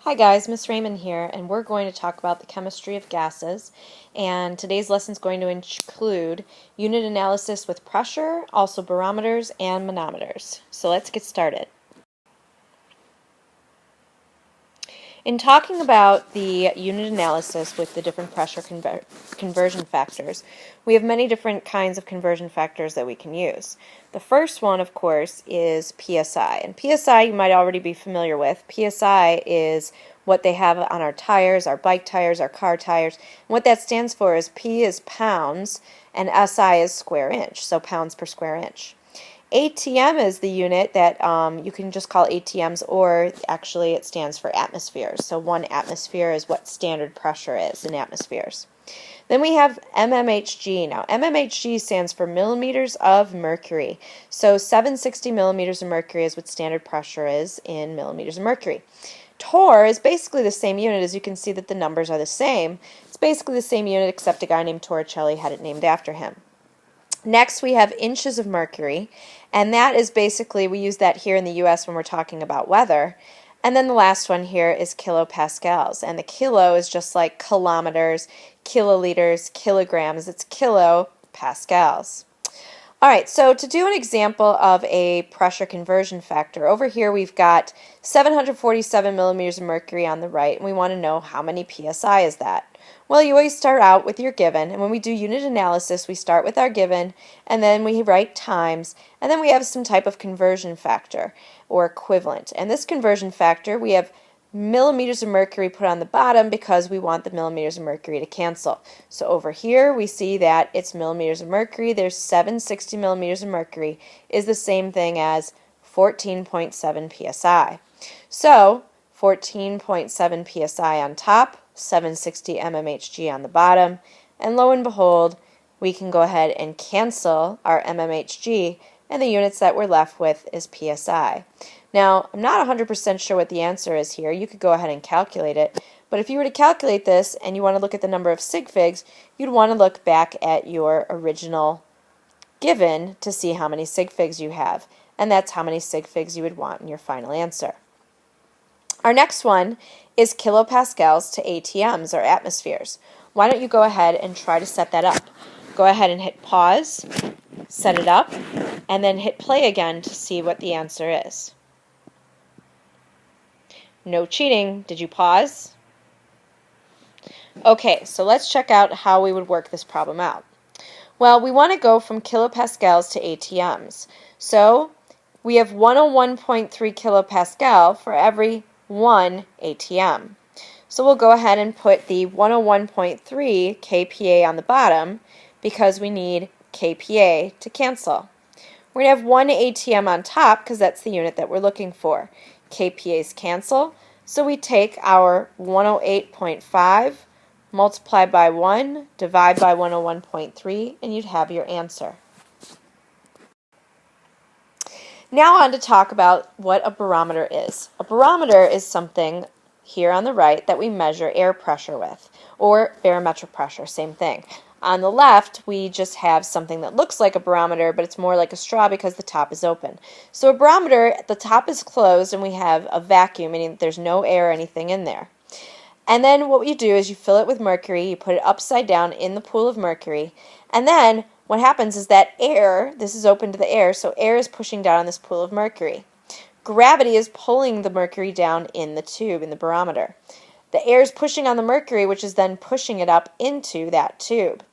Hi guys, Miss Raymond here, and we're going to talk about the chemistry of gases. And today's lesson is going to include unit analysis with pressure, also barometers and manometers. So let's get started. In talking about the unit analysis with the different pressure conversion factors, we have many different kinds of conversion factors that we can use. The first one, of course, is PSI. And PSI you might already be familiar with. PSI is what they have on our tires, our bike tires, our car tires. And what that stands for is P is pounds and SI is square inch, so pounds per square inch. ATM is the unit that you can just call ATMs, or actually it stands for atmospheres. So 1 atmosphere is what standard pressure is in atmospheres. Then we have mmHg. Now mmHg stands for millimeters of mercury. So 760 millimeters of mercury is what standard pressure is in millimeters of mercury. Torr is basically the same unit. As you can see that the numbers are the same. It's basically the same unit except a guy named Torricelli had it named after him. Next, we have inches of mercury, and that is basically, we use that here in the U.S. when we're talking about weather. And then the last one here is kilopascals, and the kilo is just like kilometers, kiloliters, kilograms. It's kilopascals. All right, so to do an example of a pressure conversion factor, over here we've got 747 millimeters of mercury on the right, and we want to know how many psi is that. Well, you always start out with your given, and when we do unit analysis, we start with our given, and then we write times, and then we have some type of conversion factor or equivalent. And this conversion factor, we have millimeters of mercury put on the bottom because we want the millimeters of mercury to cancel. So over here, we see that it's millimeters of mercury. There's 760 millimeters of mercury is the same thing as 14.7 psi. So 14.7 psi on top, 760 mmHg on the bottom, and lo and behold, we can go ahead and cancel our mmHg, and the units that we're left with is psi. Now, I'm not 100% sure what the answer is here. You could go ahead and calculate it, but if you were to calculate this and you want to look at the number of sig figs, you'd want to look back at your original given to see how many sig figs you have, and that's how many sig figs you would want in your final answer. Our next one is kilopascals to ATMs, or atmospheres. Why don't you go ahead and try to set that up? Go ahead and hit pause, set it up, and then hit play again to see what the answer is. No cheating. Did you pause? Okay, so let's check out how we would work this problem out. Well, we want to go from kilopascals to ATMs. So we have 101.3 kilopascal for every 1 ATM. So we'll go ahead and put the 101.3 kPa on the bottom because we need kPa to cancel. We're going to have 1 ATM on top because that's the unit that we're looking for. kPa's cancel, so we take our 108.5, multiply by 1, divide by 101.3, and you'd have your answer. Now on to talk about what a barometer is. A barometer is something here on the right that we measure air pressure with, or barometric pressure, same thing. On the left, we just have something that looks like a barometer, but it's more like a straw because the top is open. So a barometer, the top is closed and we have a vacuum, meaning that there's no air or anything in there. And then what you do is you fill it with mercury, you put it upside down in the pool of mercury, and then what happens is that air, this is open to the air, so air is pushing down on this pool of mercury. Gravity is pulling the mercury down in the tube, in the barometer. The air is pushing on the mercury, which is then pushing it up into that tube.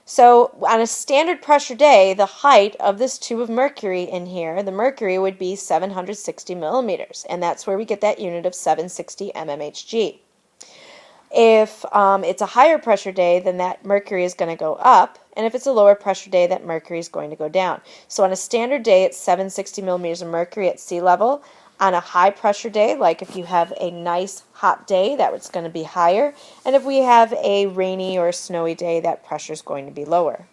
So on a standard pressure day, the height of this tube of mercury in here, the mercury would be 760 millimeters, and that's where we get that unit of 760 mmHg. If it's a higher pressure day, then that mercury is going to go up, and if it's a lower pressure day, that mercury is going to go down. So on a standard day, it's 760 millimeters of mercury at sea level. On a high pressure day, like if you have a nice hot day, that's going to be higher, and if we have a rainy or snowy day, that pressure is going to be lower.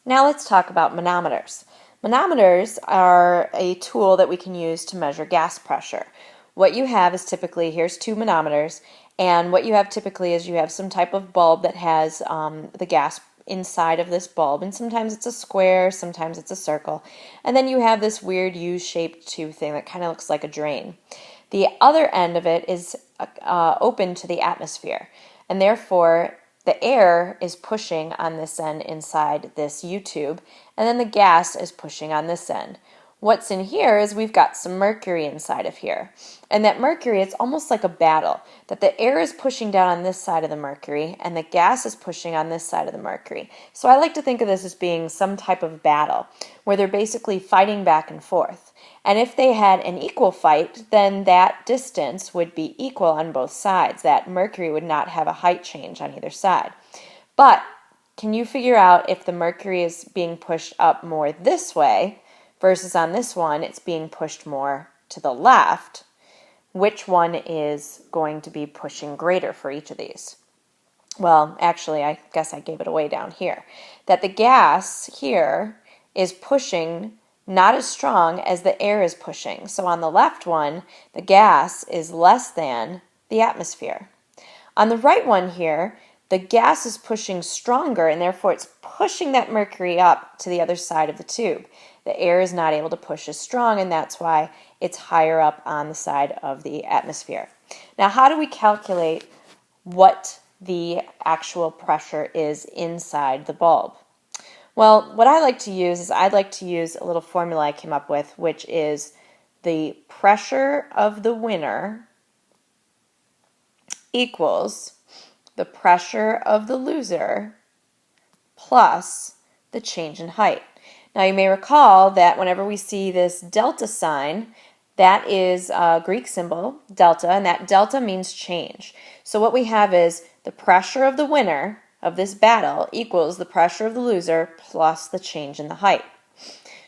Now let's talk about manometers. Manometers are a tool that we can use to measure gas pressure. What you have is typically, here's 2 manometers, and what you have typically is you have some type of bulb that has the gas inside of this bulb, and sometimes it's a square, sometimes it's a circle, and then you have this weird U-shaped tube thing that kind of looks like a drain. The other end of it is open to the atmosphere, and therefore the air is pushing on this end inside this U-tube, and then the gas is pushing on this end. What's in here is we've got some mercury inside of here. And that mercury, it's almost like a battle, that the air is pushing down on this side of the mercury and the gas is pushing on this side of the mercury. So I like to think of this as being some type of battle where they're basically fighting back and forth. And if they had an equal fight, then that distance would be equal on both sides. That mercury would not have a height change on either side. But can you figure out if the mercury is being pushed up more this way versus on this one, it's being pushed more to the left, which one is going to be pushing greater for each of these? Well, actually, I guess I gave it away down here. That the gas here is pushing not as strong as the air is pushing. So on the left one, the gas is less than the atmosphere. On the right one here, the gas is pushing stronger, and therefore it's pushing that mercury up to the other side of the tube. The air is not able to push as strong, and that's why it's higher up on the side of the atmosphere. Now, how do we calculate what the actual pressure is inside the bulb? Well, what I like to use is I'd like to use a little formula I came up with, which is the pressure of the winner equals the pressure of the loser plus the change in height. Now you may recall that whenever we see this delta sign, that is a Greek symbol, delta, and that delta means change. So what we have is the pressure of the winner of this battle equals the pressure of the loser plus the change in the height.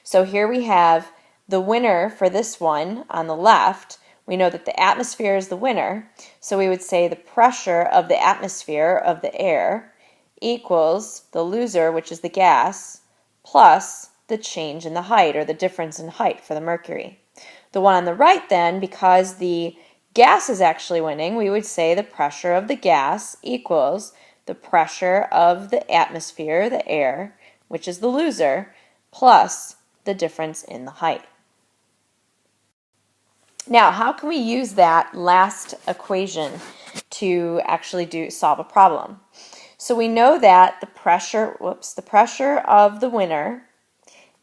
So here we have the winner for this one on the left. We know that the atmosphere is the winner, so we would say the pressure of the atmosphere of the air equals the loser, which is the gas, plus the change in the height, or the difference in height for the mercury. The one on the right then, because the gas is actually winning, we would say the pressure of the gas equals the pressure of the atmosphere, the air, which is the loser, plus the difference in the height. Now, how can we use that last equation to actually solve a problem? So we know that the pressure of the winner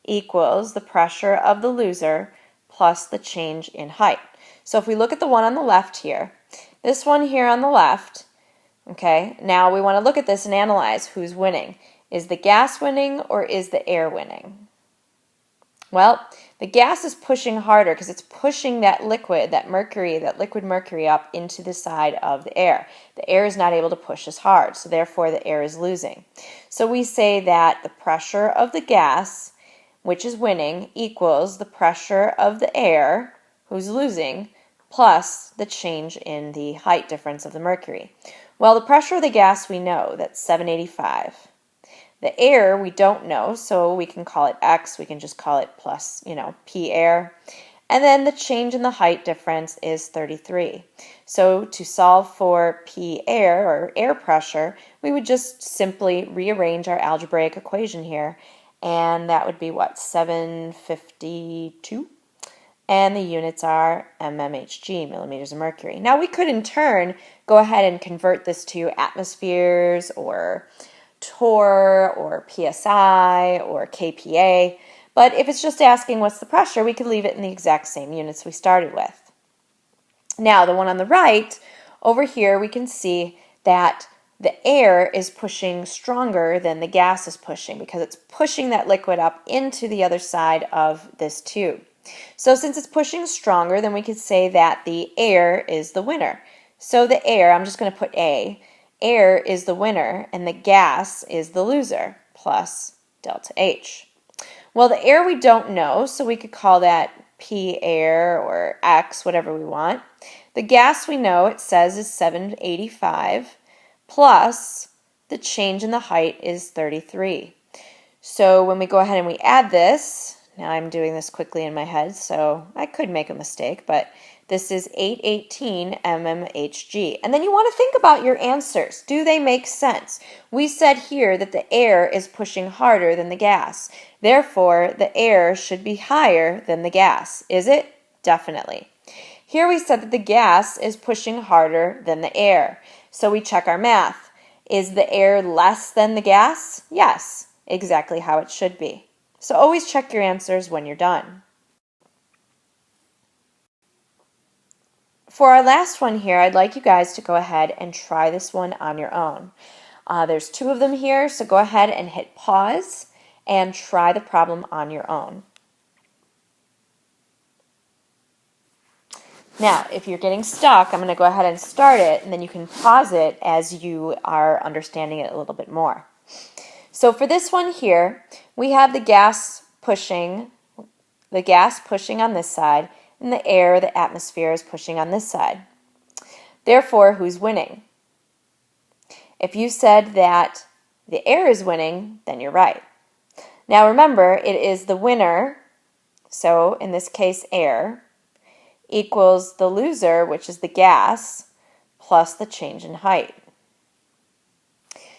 equals the pressure of the loser plus the change in height. So if we look at the one on the left here, this one here on the left, okay, now we want to look at this and analyze who's winning. Is the gas winning or is the air winning? Well, the gas is pushing harder because it's pushing that liquid mercury up into the side of the air. The air is not able to push as hard, so therefore the air is losing. So we say that the pressure of the gas, which is winning, equals the pressure of the air, who's losing, plus the change in the height difference of the mercury. Well, the pressure of the gas we know, that's 785. The air we don't know, so we can call it X, we can just call it plus, P air. And then the change in the height difference is 33. So to solve for P air, or air pressure, we would just simply rearrange our algebraic equation here, and that would be what, 752? And the units are mmHg, millimeters of mercury. Now we could in turn go ahead and convert this to atmospheres or torr or psi or kPa, but if it's just asking what's the pressure, we could leave it in the exact same units we started with. Now the one on the right, over here we can see that the air is pushing stronger than the gas is pushing because it's pushing that liquid up into the other side of this tube. So since it's pushing stronger, then we could say that the air is the winner. So the air, I'm just going to put A, air is the winner and the gas is the loser, plus delta H. Well, the air we don't know, so we could call that P air or X, whatever we want. The gas we know, it says, is 785, plus the change in the height is 33. So when we go ahead and we add this, now I'm doing this quickly in my head, so I could make a mistake, but This is 818 mmHg. And then you want to think about your answers. Do they make sense? We said here that the air is pushing harder than the gas. Therefore, the air should be higher than the gas. Is it? Definitely. Here we said that the gas is pushing harder than the air. So we check our math. Is the air less than the gas? Yes, exactly how it should be. So always check your answers when you're done. For our last one here, I'd like you guys to go ahead and try this one on your own. There's 2 of them here, so go ahead and hit pause and try the problem on your own. Now, if you're getting stuck, I'm going to go ahead and start it, and then you can pause it as you are understanding it a little bit more. So for this one here, we have the gas pushing on this side, and the air, the atmosphere, is pushing on this side. Therefore, who's winning? If you said that the air is winning, then you're right. Now remember, it is the winner, so in this case air, equals the loser, which is the gas, plus the change in height.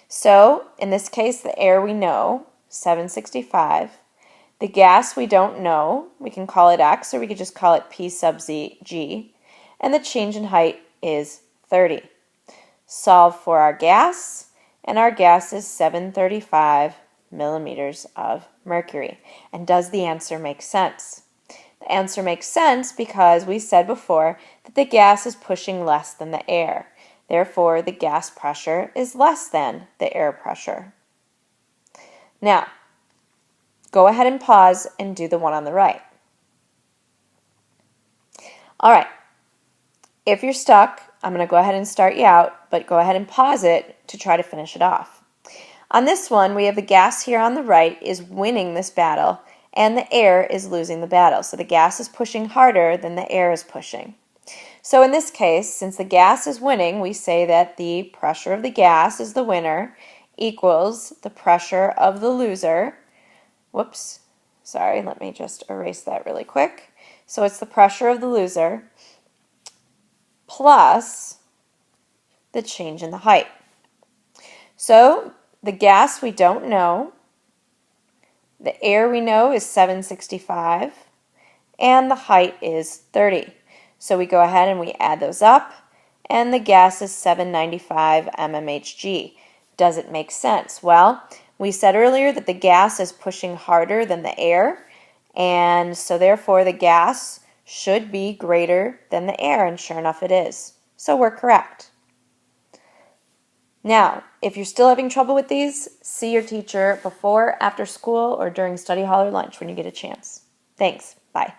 So in this case, the air we know, 765. The gas we don't know, we can call it x, or we could just call it p sub g, and the change in height is 30. Solve for our gas, and our gas is 735 millimeters of mercury. And does the answer make sense? The answer makes sense because we said before that the gas is pushing less than the air. Therefore, the gas pressure is less than the air pressure. Now, go ahead and pause and do the one on the right. All right. If you're stuck, I'm going to go ahead and start you out, but go ahead and pause it to try to finish it off. On this one, we have the gas here on the right is winning this battle, and the air is losing the battle. So the gas is pushing harder than the air is pushing. So in this case, since the gas is winning, we say that the pressure of the gas is the winner equals the pressure of the loser. Whoops, sorry, let me just erase that really quick. So it's the pressure of the loser plus the change in the height. So the gas we don't know, the air we know is 765, and the height is 30. So we go ahead and we add those up, and the gas is 795 mmHg. Does it make sense? Well, we said earlier that the gas is pushing harder than the air, and so therefore the gas should be greater than the air, and sure enough it is. So we're correct. Now, if you're still having trouble with these, see your teacher before, after school, or during study hall or lunch when you get a chance. Thanks. Bye.